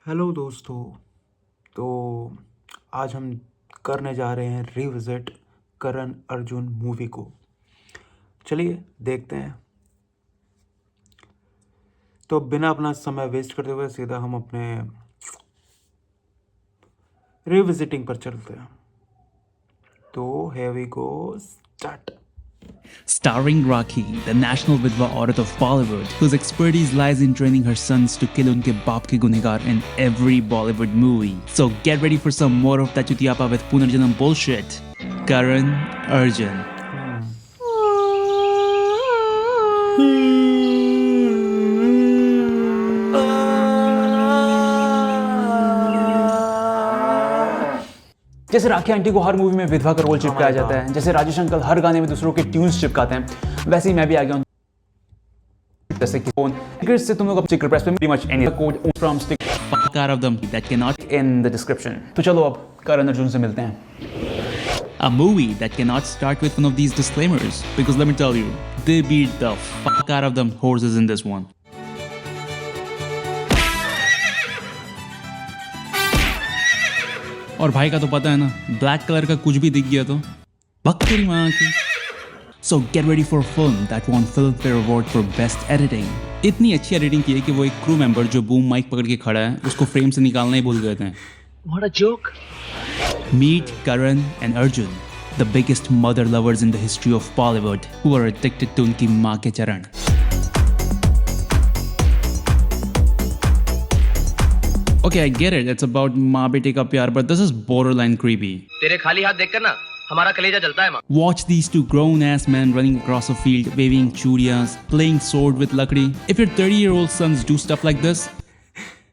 Hello दोस्तों। तो आज हम करने जा रहे हैं रिविजिट करण अर्जुन मूवी को। चलिए देखते हैं। तो बिना अपना समय वेस्ट करते हुए सीधा हम अपने रिविजिटिंग पर चलते हैं। तो here we go, start. Starring Rakhi, the national Vidwa Aurat of Bollywood, whose expertise lies in training her sons to kill unke baap ke gunegar in every Bollywood movie. So get ready for some more of that Chutiyapa with Punarjanam bullshit. Karan Arjun. जैसे राखी aunty को हर movie में विधवा का role चिपकाया जाता है, जैसे Rajesh uncle हर गाने में दूसरों के ट्यून्स चिपकाते हैं, वैसे ही मैं भी आ गया हूं। जैसे कि फोन से तुम लोग अब चिक प्रेस पे pretty much any code from stick Fuck out of them that cannot. in the description। तो चलो अब करण अर्जुन से मिलते हैं। A movie that cannot start with one of these disclaimers. Because let me tell you, they beat the fuck out of them horses in this one. और भाई का तो पता है ना, ब्लैक कलर का कुछ भी दिख गया तो बक तेरी माँ की। So get ready for a film that won Filmfare Award for Best Editing. इतनी अच्छी एडिटिंग की है कि वो एक क्रू मेंबर जो बूम माइक पकड़ के खड़ा है उसको फ्रेम से निकालना ही भूल गए थे। What a joke! Meet Karan and Arjun, the biggest mother lovers in the history of Bollywood, who are addicted to उनकी माँ के चरण। Okay, I get it. It's about माँ बेटे का प्यार, but this is borderline creepy. तेरे खाली हाथ देखकर ना हमारा कलेजा जलता है माँ। Watch these two grown-ass men running across a field, waving chudiyas, playing sword with lakdi. If your 30-year-old sons do stuff like this,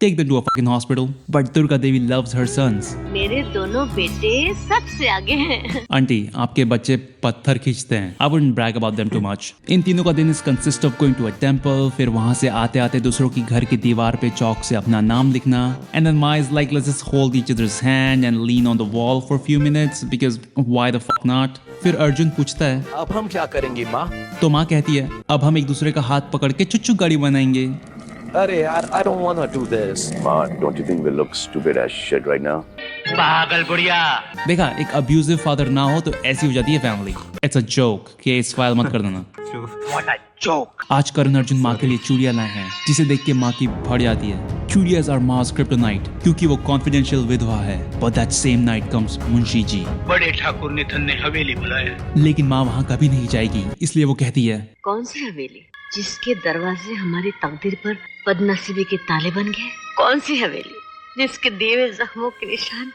take them to a fucking hospital. But Durga Devi loves her sons. मेरे दोनों बेटे सबसे आगे हैं। Aunty, आपके बच्चे पत्थर खींचते हैं। I wouldn't brag about them too much. इन तीनों का दिन is consist of going to a temple, फिर वहाँ से आते आते दूसरों की घर की दीवार पे चौक से अपना नाम लिखना, and then Ma is like, let's just hold each other's hand and lean on the wall for a few minutes because why the fuck not? फिर अर्जुन पूछता है, अब हम क्या करेंगे माँ? तो माँ कहती है, अब हम एक दूसरे का हाथ पकड़ के चुच्चू गाड़ी बनाएंगे। अरे यार, I don't wanna do this. Ma, don't you think we look stupid as shit right now? पागल बुढ़िया। देखा, एक अब्यूजिव फादर ना हो तो ऐसी हो जाती है family. It's a joke, case file मत कर देना। What a joke! आज करण अर्जुन माँ के लिए चूड़ियां लाए हैं, जिसे देख के माँ की भड़ जाती है। चूड़ियाज आर मास क्रिप्टोनाइट क्योंकि वो कॉन्फिडेंशियल विधवा है। But that same night comes Munshi ji. बड़े ठाकुर निधन ने हवेली बुलाया। लेकिन माँ वहाँ कभी नहीं जाएगी, इसलिए वो कहती है, कौन सी हवेली जिसके दरवाजे हमारी तकदीर पर बदनसीबी के ताले बन गए? कौन सी हवेली जिसके दिए हुए जख्मों के निशान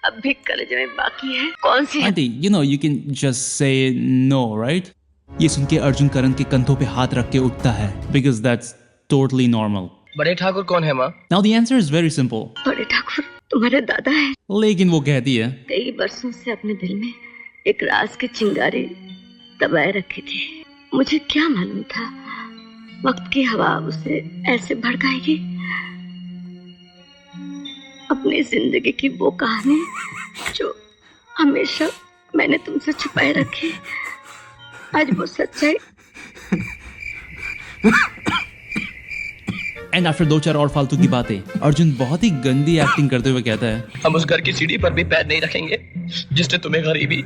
अब भी कलेजे में बाकी है? कौन सी aunty, you know you can just say no, right? ये सुन के अर्जुन करण के कंधों पे हाथ रख के उठता है, because that's totally normal. बड़े ठाकुर कौन है माँ? Now the answer is very simple. बड़े ठाकुर तुम्हारे दादा है। लेकिन वो कहती है, कई बरसों से अपने दिल में एक राज की चिंगारी दबाए रखी थी। मुझे क्या मालूम था वक्त की हवा उसे ऐसे भड़काएगी। अपनी जिंदगी की वो कहानी जो हमेशा मैंने तुमसे छुपाए रखी, आज वो सच्चाई। एंड आफ्टर दो चार और फालतू की बातें, अर्जुन बहुत ही गंदी एक्टिंग करते हुए कहता है, हम उस घर की सीढ़ी पर भी पैर नहीं रखेंगे जिसने तुम्हें गरीबी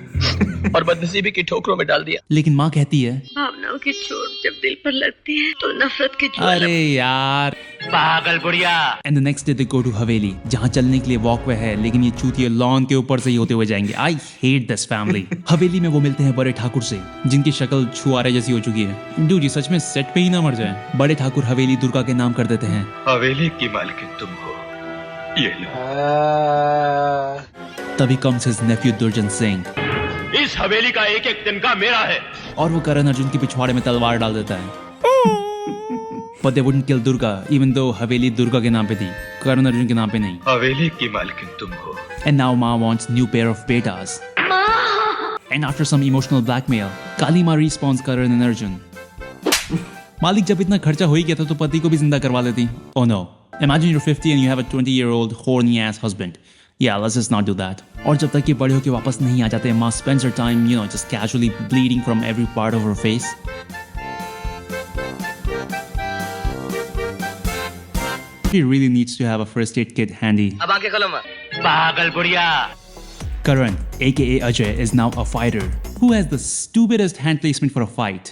और बदनसीबी की ठोकरों में डाल दिया। लेकिन माँ कहती है, भावनाओं की चोट जब दिल पर लगती है तो नफरत की ज्वाला। अरे यार। पागल बुढ़िया। And the next day they go to haveli, जहाँ चलने के लिए वॉकवे है, लेकिन ये चूतिया लॉन के ऊपर से ही होते हुए जाएंगे। I hate this family. हवेली में वो मिलते हैं बड़े ठाकुर से, जिनकी शक्ल छुआरे जैसी हो चुकी है। डू जी सच में सेट पे ही ना मर जाए। बड़े ठाकुर हवेली दुर्गा के नाम कर देते हैं। हवेली की मालकिन तुम हो, ये लो। तभी कम्स हिज नेफ्यू दुर्जन सिंह, इस हवेली का एक एक तिनका मेरा है। और वो करण अर्जुन के पिछवाड़े में तलवार डाल देता है। But they wouldn't kill Durga, even though हवेली दुर्गा के नाम पे थी, करण अर्जुन के नाम पे नहीं। हवेली की मालकिन तुम हो। And now Ma wants new pair of betas. And after some emotional blackmail, Kali Ma respawns Karan and Arjun. मालिक जब इतना खर्चा हो ही गया था तो पति को भी जिंदा करवा लेती। Oh no. Imagine you're 50 and you have a 20-year-old horny ass husband. Yeah, let's just not do that. और जब तक ये बड़े होके वापस नहीं आ जाते, Ma spends her time, you know, just casually bleeding from every part of her face. She really needs to have a first aid kit handy. अब आके कलम पागल बुढ़िया. Karan, aka Ajay, is now a fighter who has the stupidest hand placement for a fight.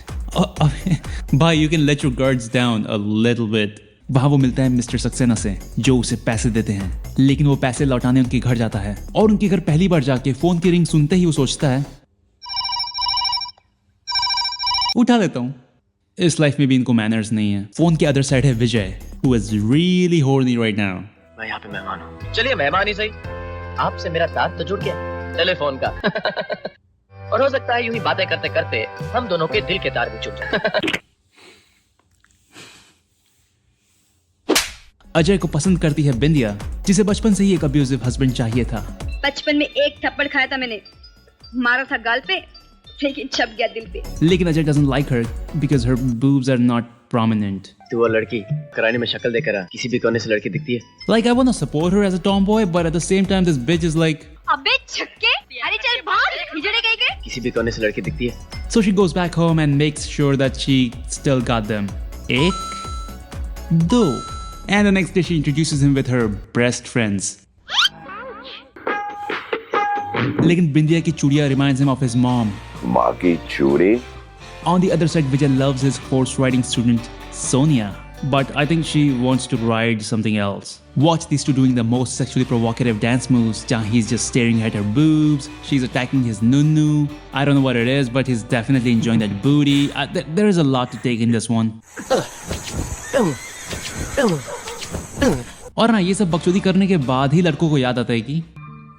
Bhai, you can let your guards down a little bit. वहाँ वो मिलता है mister Saxena से जो उसे पैसे देते हैं, लेकिन वो पैसे लौटाने उनके घर जाता है और उनके घर पहली बार जाके फोन की रिंग सुनते ही वो सोचता है उठा लेता हूँ. इस लाइफ में भी इनको मैनर्स नहीं है. फोन के अदर साइड है विजय, who is really horny right now. मैं यहाँ पे मेहमान हूँ. चलिए मेहमान ही सही. आपसे मेरा तार तो जुड़ गया टेलीफोन का. और हो सकता है यूं ही बातें करते करते हम दोनों के दिल के तार भी जुड़ जाए. अजय को पसंद करती है बिंदिया, जिसे बचपन से ही एक अब्यूजिव हस्बैंड चाहिए था. बचपन में एक थप्पड़ खाया था मैंने, मारा था गाल पे, लेकिन छप गया दिल पे. लेकिन Ajay doesn't like her because her boobs are not prominent. तू वो लड़की कराने में शक्ल देकर किसी भी कोने से लड़की दिखती है. Like I want to support her as a tomboy, but at the same time this bitch is like. अबे छक्के, अरे चल भाग, हिजड़े कहीं के. किसी भी कोने से लड़की दिखती है. So she goes back home and makes sure that she still got them. एक, दो. And the next day she introduces him with her best friends. लेकिन बिंदिया की चूड़ियां reminds him of his mom. माँ की चूड़ी. On the other side, Vijay loves his horse riding student Sonia, but I think she wants to ride something else. Watch these two doing the most sexually provocative dance moves. Jahan he's just staring at her boobs, she's attacking his nunnu. I don't know what it is, but he's definitely enjoying that booty. There is a lot to take in this one. और ना ये सब बकचोदी करने के बाद ही लड़कों को याद आता है कि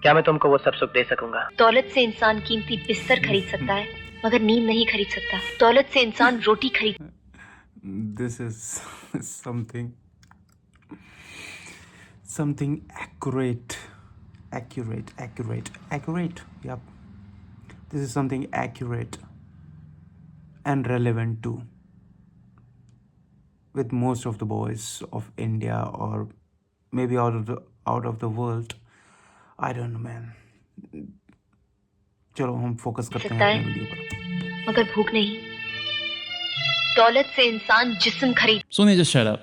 क्या मैं तुमको वो सब सुख दे सकूंगा. दौलत से इंसान कीमती बिस्तर खरीद सकता है, मगर नींद नहीं खरीद सकता. दौलत से इंसान रोटी खरीद. This is something accurate. Yep. This is something accurate and relevant too with most of the boys of India or maybe out of the world. I don't know, man. चलो हम फोकस करते हैं अपनी वीडियो पर. मगर भूख नहीं. दौलत से इंसान जिस्म खरीद. Sonia just shut up.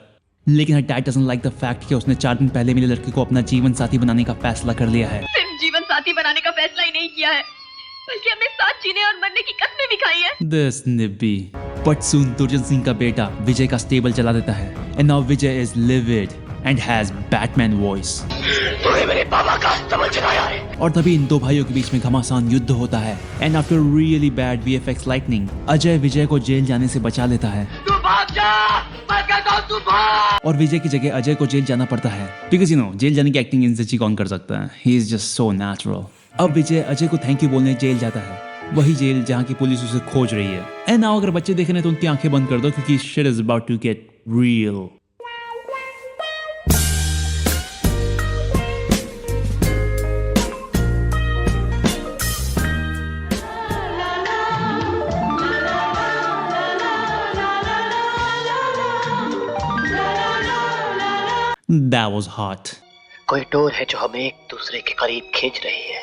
लेकिन her dad doesn't like the fact कि उसने 4 दिन पहले मिले लड़के को अपना जीवन साथी बनाने का फैसला कर लिया है. सिर्फ जीवन साथी बनाने का फैसला ही नहीं किया है, बल्कि हमने साथ जीने और मरने की कस्में भी खाई है. This nibby. But soon दुर्जन सिंह का बेटा विजय का स्टेबल चला देता है. And now Vijay is livid and has Batman voice. तूने मेरे बाबा का अस्तबल चलाया है. और तभी इन दो भाइयों के बीच में घमासान युद्ध होता है. And after really bad VFX lightning, Ajay Vijay को जेल जाने से बचा लेता है. तू भाग जा, मैं कहता हूं तू भाग. और विजय की जगह अजय को जेल जाना पड़ता है. Because you know, जेल जाने की एक्टिंग इनसे अच्छी कौन कर सकता है. He is just so natural. अब विजय अजय को थैंक यू बोलने जेल जाता है, वही जेल जहाँ की पुलिस उसे खोज रही है. एंड नाउ अगर बच्चे देख रहे हैं तो उनकी आंखें बंद कर दो क्योंकि shit is about to get real. That was hot. कोई डोर है जो हमें एक दूसरे के करीब खींच रही है.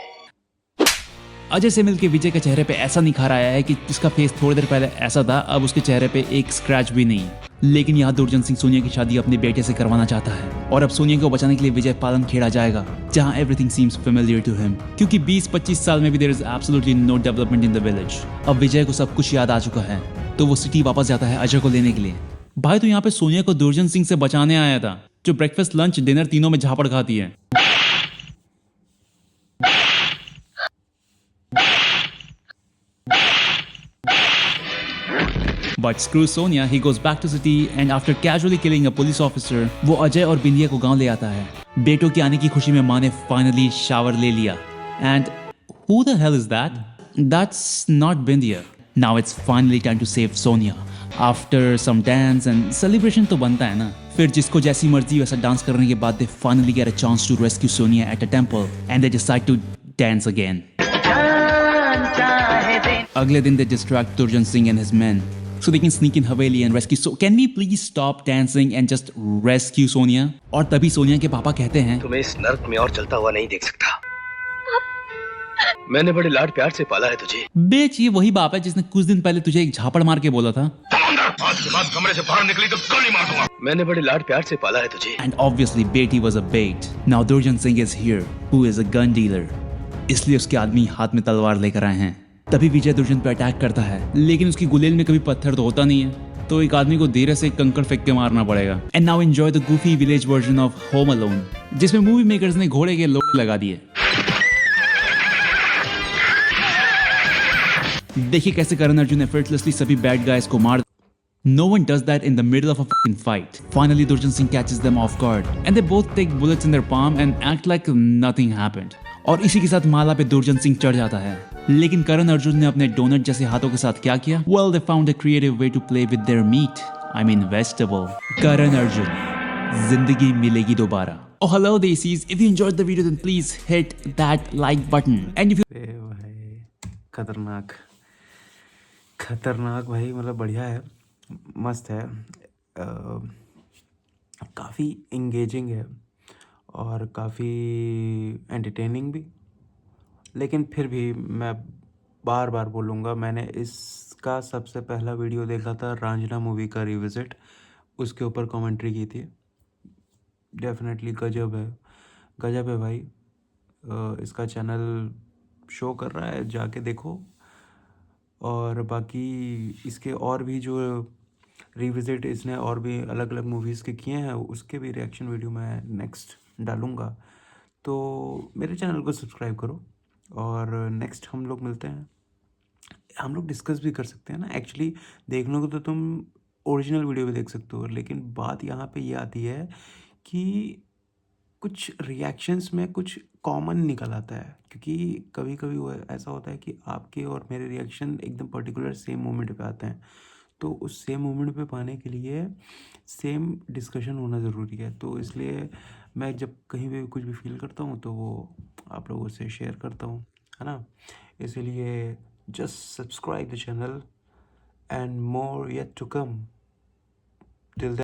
अजय से मिलके विजय के चेहरे पे ऐसा निखार आया है कि जिसका फेस थोड़ी देर पहले ऐसा था, अब उसके चेहरे पे एक स्क्रैच भी नहीं. लेकिन यहाँ दुर्जन सिंह सोनिया की शादी अपने बेटे से करवाना चाहता है और अब सोनिया को बचाने के लिए विजय पालन खेड़ा जाएगा जहाँ everything seems familiar to him. क्योंकि 20-25 साल में भी there is absolutely no development in the village. अब विजय को सब कुछ याद आ चुका है तो वो सिटी वापस जाता है अजय को लेने के लिए. भाई तो यहाँ पे सोनिया को दुर्जन सिंह से बचाने आया था जो ब्रेकफास्ट लंच डिनर तीनों में झापड़ खाती है. But screw Sonia, he goes back to city and after casually killing a police officer, वो अजय और बिंदिया को गांव ले आता है. बेटों के आने की खुशी में माँ ने finally शावर ले लिया. And who the hell is that? That's not Bindiya. Now it's finally time to save Sonia. After some dance and celebration तो बनता है ना. फिर जिसको जैसी मर्जी वैसा डांस करने के बाद they finally get a chance to rescue Sonia at a temple and they decide to dance again. अगले दिन they distract Durjan Singh and his men so they can sneak in Haveli and rescue. So can we please stop dancing and just rescue Sonia? और तभी सोनिया के पापा कहते हैं तुम्हें इस नर्क में और चलता हुआ नहीं देख सकता. मैंने बड़े लाड प्यार से पाला है तुझे. बेच ये वही बाप है जिसने कुछ दिन पहले तुझे एक झापड़ मार के बोला था आज के बाद कमरे से बाहर निकली तो गोली मार दूंगा। मैंने बड़े लाड प्यार से पाला है तुझे। And obviously Beti was a bait. Now Durjan Singh is here, who is a gun dealer. इसलिए उसके आदमी हाथ में तलवार लेकर आए हैं। तभी विजय दुर्जन पर अटैक करता है, लेकिन उसकी गुलेल में कभी पत्थर तो होता नहीं है, तो एक आदमी को धीरे से कंकड़ फेंक के मारना पड़ेगा। And now enjoy the Goofy village version of home alone, जिसमें मूवी मेकर्स ने घोड़े के लोड़े लगा दिए। देखिए कैसे करण अर्जुन एफर्टलेसली सभी बैड गाइज को मार। No one does that in the middle of a fucking fight. Finally, Durjan Singh catches them off guard, and they both take bullets in their palm and act like nothing happened. और इसी के साथ माला पे दुर्जन सिंह चढ़ जाता है, लेकिन करण अर्जुन ने अपने डोनट जैसे हाथों के साथ क्या किया? Well, they found a creative way to play with their meat. I mean vegetable. Karan Arjun, जिंदगी मिलेगी दोबारा। Oh hello Desis, if you enjoyed the video then please hit that like button. And if you ए भाई खतरनाक खतरनाक भाई, मतलब बढ़िया है, मस्त है, काफ़ी इंगेजिंग है और काफ़ी एंटरटेनिंग भी। लेकिन फिर भी मैं बार बार बोलूँगा, मैंने इसका सबसे पहला वीडियो देखा था रांझना मूवी का रिविज़िट, उसके ऊपर कमेंट्री की थी। डेफिनेटली गजब है भाई। इसका चैनल शो कर रहा है, जाके देखो। और बाकी इसके और भी जो रिविज़िट इसने और भी अलग अलग मूवीज़ के किए हैं, उसके भी रिएक्शन वीडियो मैं नेक्स्ट डालूँगा, तो मेरे चैनल को सब्सक्राइब करो। और नेक्स्ट हम लोग मिलते हैं, हम लोग डिस्कस भी कर सकते हैं ना। एक्चुअली देखने को तो तुम ओरिजिनल वीडियो भी देख सकते हो, लेकिन बात यहाँ पे ये आती है कि कुछ रिएक्शंस में कुछ कॉमन निकल आता है, क्योंकि कभी कभी वो ऐसा होता है कि आपके और मेरे रिएक्शन एकदम पर्टिकुलर सेम मोमेंट पे आते हैं, तो उस सेम मोमेंट पे पाने के लिए सेम डिस्कशन होना ज़रूरी है। तो इसलिए मैं जब कहीं भी कुछ भी फील करता हूँ तो वो आप लोगों से शेयर करता हूँ, है ना। इसीलिए just subscribe the channel and more yet to come. Till